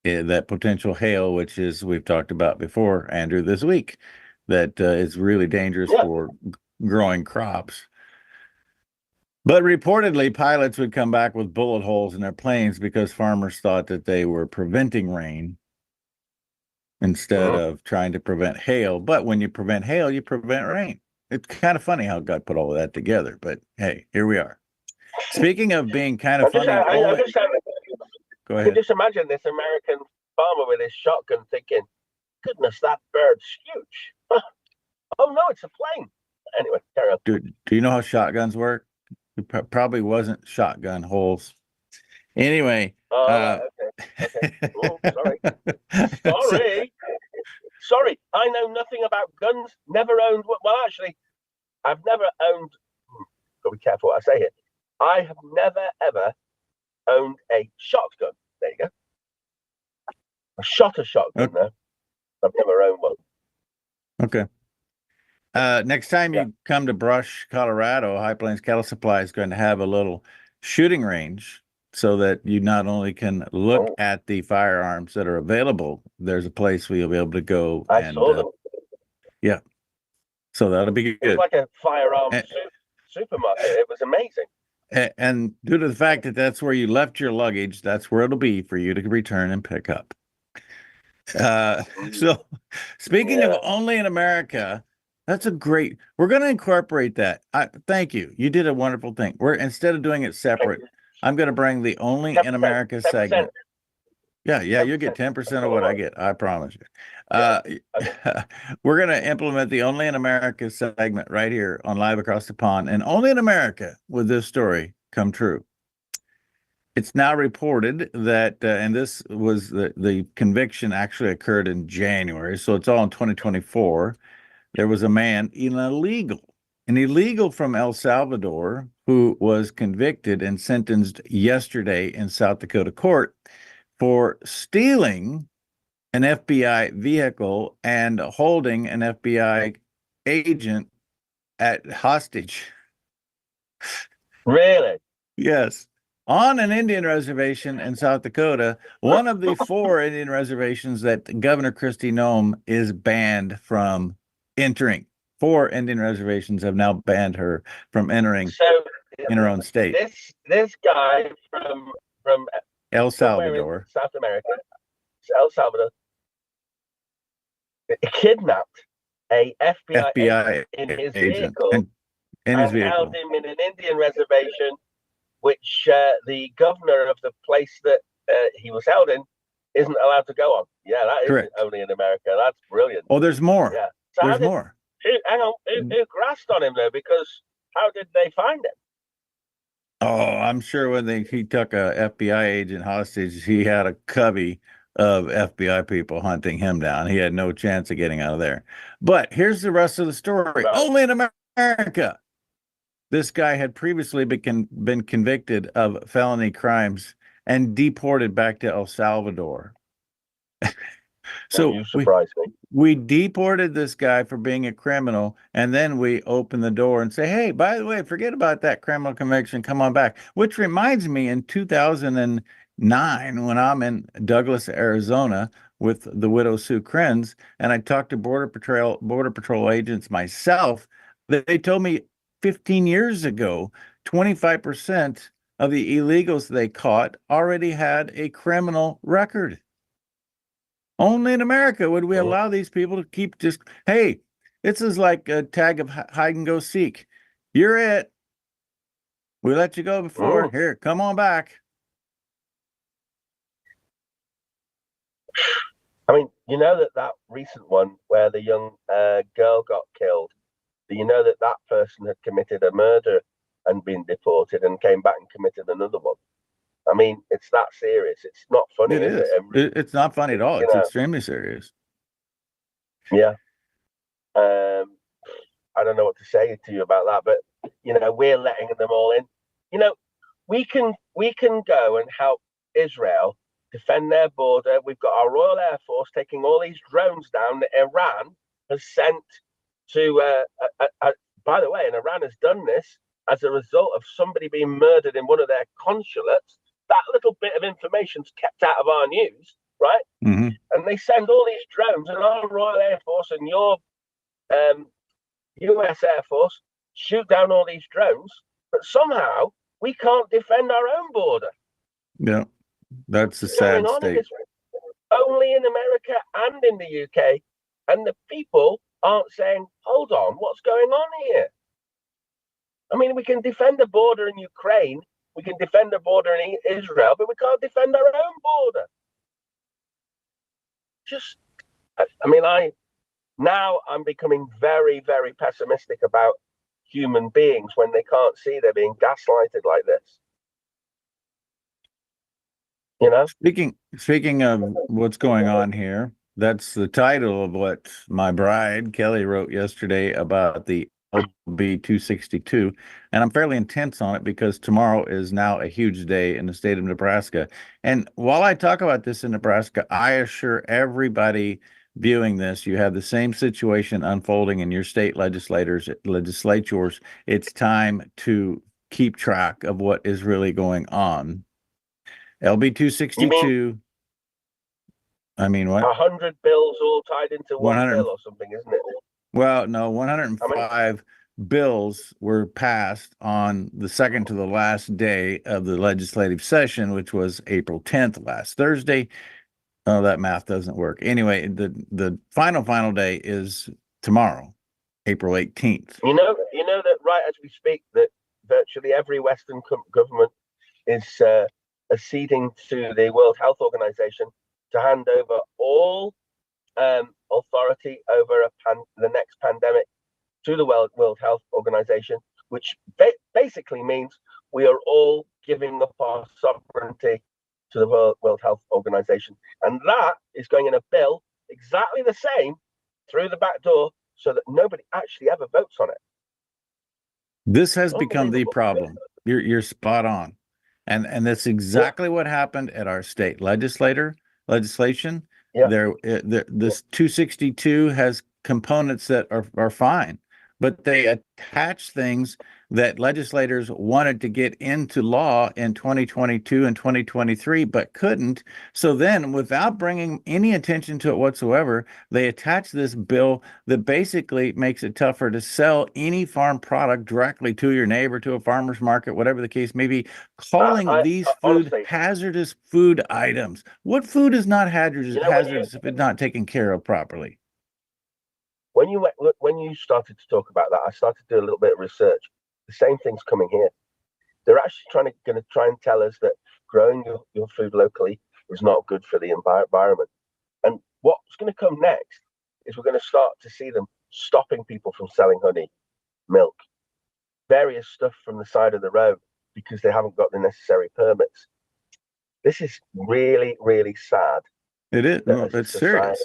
that potential hail, which is, we've talked about before, Andrew, this week, that is really dangerous for growing crops. But reportedly, pilots would come back with bullet holes in their planes because farmers thought that they were preventing rain instead of trying to prevent hail. But when you prevent hail, you prevent rain. It's kind of funny how God put all of that together. But hey, here we are. Speaking of being kind of funny, go ahead. Just imagine this American farmer with his shotgun thinking, goodness, that bird's huge. Oh, no, it's a plane. Anyway, carry on. Do you know how shotguns work? It probably wasn't shotgun holes. Anyway. Okay. Oh, sorry. Sorry, I know nothing about guns. Never owned. Well, actually, I've never owned. Got to be careful what I say here. I have never ever owned a shotgun. There you go. I shot a shotgun though. I've never owned one. Okay. Next time you come to Brush, Colorado, High Plains Cattle Supply is going to have a little shooting range so that you not only can look at the firearms that are available, there's a place where you'll be able to go. I saw them. Yeah. So that'll be good. It was like a firearm supermarket. It was amazing. And due to the fact that that's where you left your luggage, that's where it'll be for you to return and pick up. So speaking of only in America, that's a great, we're going to incorporate that. Thank you. You did a wonderful thing. Instead of doing it separate, I'm going to bring the Only in America 10%. segment. Yeah, you get 10% of what I get. I promise you. We're going to implement the Only in America segment right here on Live Across the Pond. And Only in America would this story come true. It's now reported that, and this was the conviction actually occurred in January, so it's all in 2024. There was a man, an illegal from El Salvador, who was convicted and sentenced yesterday in South Dakota court for stealing an FBI vehicle and holding an FBI agent at hostage. Really? Yes. On an Indian reservation in South Dakota, one of the 4 Indian reservations that Governor Kristi Noem is banned from entering. 4 Indian reservations have now banned her from entering in her own state. This guy from El Salvador, South America, El Salvador, kidnapped a FBI agent in his vehicle and held him in an Indian reservation, which the governor of the place that he was held in isn't allowed to go on. Yeah, that is only in America. That's brilliant. Oh, there's more. Yeah, so there's more. Who grasped on him though? Because how did they find him? Oh, I'm sure when he took a FBI agent hostage, he had a covey of FBI people hunting him down. He had no chance of getting out of there. But here's the rest of the story. Right. Only in America. This guy had previously been convicted of felony crimes and deported back to El Salvador. So you surprise me. We deported this guy for being a criminal, and then we open the door and say, hey, by the way, forget about that criminal conviction. Come on back. Which reminds me, in 2009, when I'm in Douglas, Arizona, with the widow Sue Krenz, and I talked to Border Patrol agents myself, they told me 15 years ago, 25% of the illegals they caught already had a criminal record. Only in America would we allow these people to keep just, hey, this is like a tag of hide and go seek. You're it. We let you go before. Here, come on back. I mean, you know that recent one where the young girl got killed, you know that person had committed a murder and been deported and came back and committed another one. I mean, it's that serious. It's not funny, is it? It's not funny at all. It's extremely serious. Yeah. I don't know what to say to you about that, but we're letting them all in. We can go and help Israel defend their border. We've got our Royal Air Force taking all these drones down that Iran has sent to. By the way, and Iran has done this as a result of somebody being murdered in one of their consulates. That little bit of information's kept out of our news, right? Mm-hmm. And they send all these drones, and our Royal Air Force and your US Air Force shoot down all these drones, but somehow we can't defend our own border. Yeah, that's a sad state. Only in America and in the UK, and the people aren't saying, hold on, what's going on here? I mean, we can defend the border in Ukraine, we can defend the border in Israel, but we can't defend our own border. I'm becoming very, very pessimistic about human beings when they can't see they're being gaslighted like this. Speaking of what's going on here, that's the title of what my bride Kelly wrote yesterday about the LB 262, and I'm fairly intense on it because tomorrow is now a huge day in the state of Nebraska. And while I talk about this in Nebraska, I assure everybody viewing this, you have the same situation unfolding in your state legislatures. It's time to keep track of what is really going on. LB 262. I mean, what? 100 bills all tied into one bill or something, isn't it? Well, no, 105 bills were passed on the second to the last day of the legislative session, which was April 10th, last Thursday. Oh, that math doesn't work. Anyway, the final day is tomorrow, April 18th. You know that right as we speak, that virtually every Western government is acceding to the World Health Organization to hand over all authority over the next pandemic to the World Health Organization, which basically means we are all giving up our sovereignty to the World Health Organization. And that is going in a bill exactly the same through the back door so that nobody actually ever votes on it. This has become the problem. You're spot on. And that's exactly what happened at our state legislation. Yeah. This 262 has components that are fine, but they attach things that legislators wanted to get into law in 2022 and 2023, but couldn't. So then, without bringing any attention to it whatsoever, they attach this bill that basically makes it tougher to sell any farm product directly to your neighbor, to a farmer's market, whatever the case may be, calling these hazardous food items. What food is not hazardous if it's not taken care of properly? When you started to talk about that, I started to do a little bit of research. The same thing's coming here. They're actually going to try and tell us that growing your food locally is not good for the environment. And what's going to come next is we're going to start to see them stopping people from selling honey, milk, various stuff from the side of the road because they haven't got the necessary permits. This is really, really sad. It is. No, it's serious.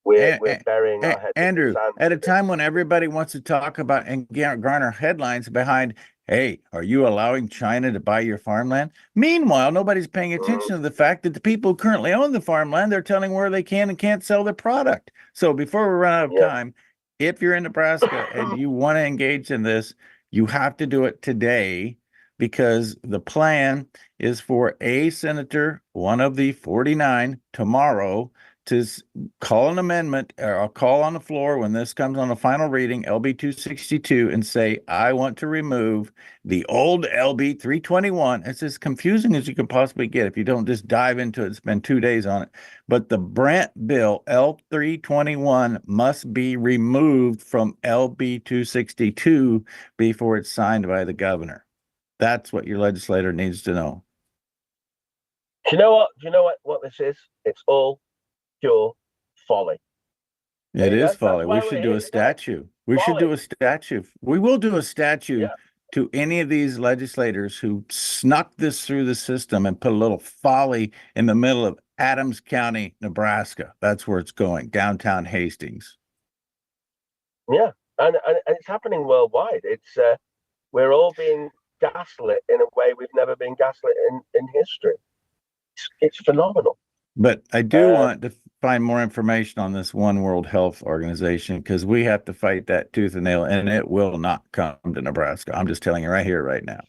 We're burying our heads Andrew, in the sand. at a time when everybody wants to talk about and garner headlines behind Hey, are you allowing China to buy your farmland? Meanwhile, nobody's paying attention to the fact that the people who currently own the farmland, they're telling where they can and can't sell their product. So before we run out of time, if you're in Nebraska and you want to engage in this, you have to do it today, because the plan is for a senator, one of the 49, tomorrow to call an amendment or a call on the floor when this comes on a final reading, LB 262, and say, I want to remove the old LB 321. It's as confusing as you can possibly get if you don't just dive into it and spend 2 days on it. But the Brent bill, L 321, must be removed from LB 262 before it's signed by the governor. That's what your legislator needs to know. Do you know what? Do you know what this is? It's all pure folly. It is folly. We should do a statue. We should do a statue. We will do a statue to any of these legislators who snuck this through the system and put a little folly in the middle of Adams County, Nebraska. That's where it's going, downtown Hastings. Yeah, and it's happening worldwide. It's we're all being gaslit in a way we've never been gaslit in history. It's phenomenal. But I do want to find more information on this One World Health Organization, because we have to fight that tooth and nail, and it will not come to Nebraska. I'm just telling you right here, right now.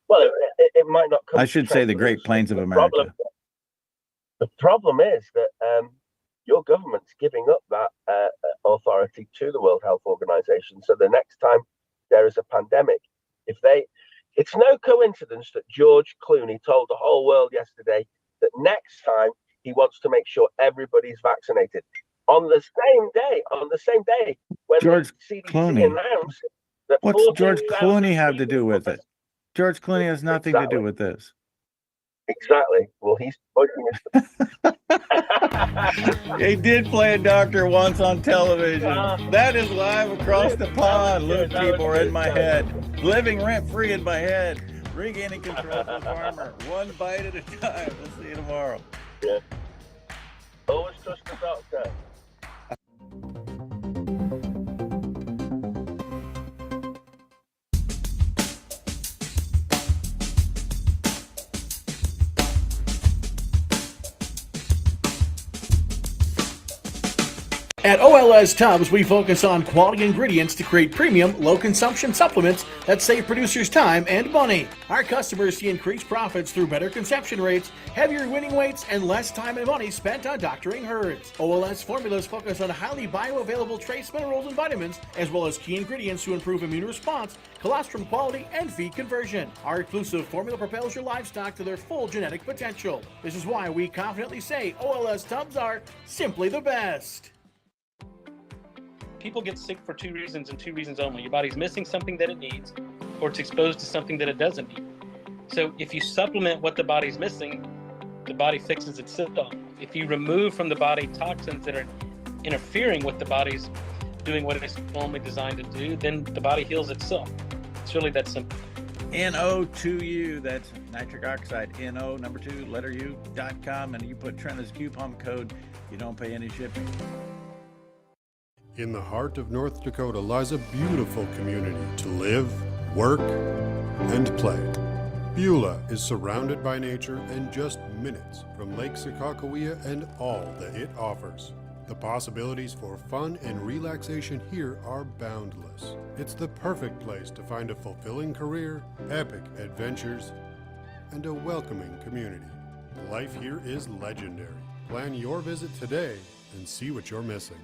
Well, it might not come. I should say the Great Plains of America. The problem is that your government's giving up that authority to the World Health Organization. So the next time there is a pandemic, it's no coincidence that George Clooney told the whole world yesterday that next time he wants to make sure everybody's vaccinated. On the same day when George the CDC Clooney announced that What's George Clooney have to do with it? George Clooney has nothing to do with this. Exactly. Well, he's He did play a doctor once on television. That is live across the pond. Loot people are in my head, living rent free in my head, regaining control of the farmer, one bite at a time. We'll see you tomorrow. Yeah. Always trust the doctor. At OLS Tubs, we focus on quality ingredients to create premium, low-consumption supplements that save producers time and money. Our customers see increased profits through better conception rates, heavier winning weights, and less time and money spent on doctoring herds. OLS formulas focus on highly bioavailable trace minerals and vitamins, as well as key ingredients to improve immune response, colostrum quality, and feed conversion. Our exclusive formula propels your livestock to their full genetic potential. This is why we confidently say OLS Tubs are simply the best. People get sick for two reasons and two reasons only. Your body's missing something that it needs, or it's exposed to something that it doesn't need. So if you supplement what the body's missing, the body fixes itself. If you remove from the body toxins that are interfering with the body's doing what it's normally designed to do, then the body heals itself. It's really that simple. NO2U, that's nitric oxide, NO, number 2, letter U.com, and you put Trent as coupon code, you don't pay any shipping. In the heart of North Dakota lies a beautiful community to live, work, and play. Beulah is surrounded by nature and just minutes from Lake Sakakawea and all that it offers. The possibilities for fun and relaxation here are boundless. It's the perfect place to find a fulfilling career, epic adventures, and a welcoming community. Life here is legendary. Plan your visit today and see what you're missing.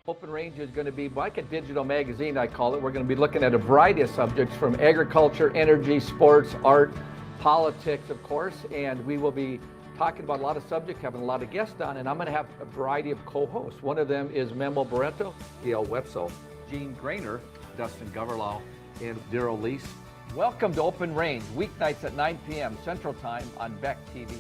Open Range is going to be like a digital magazine, I call it. We're going to be looking at a variety of subjects from agriculture, energy, sports, art, politics, of course, and we will be talking about a lot of subjects, having a lot of guests on, and I'm going to have a variety of co-hosts. One of them is Memo Barreto, E.L. Wetzel, Gene Grainer, Dustin Goverlau, and Daryl Lease. Welcome to Open Range, weeknights at 9 p.m. Central Time on Beck TV.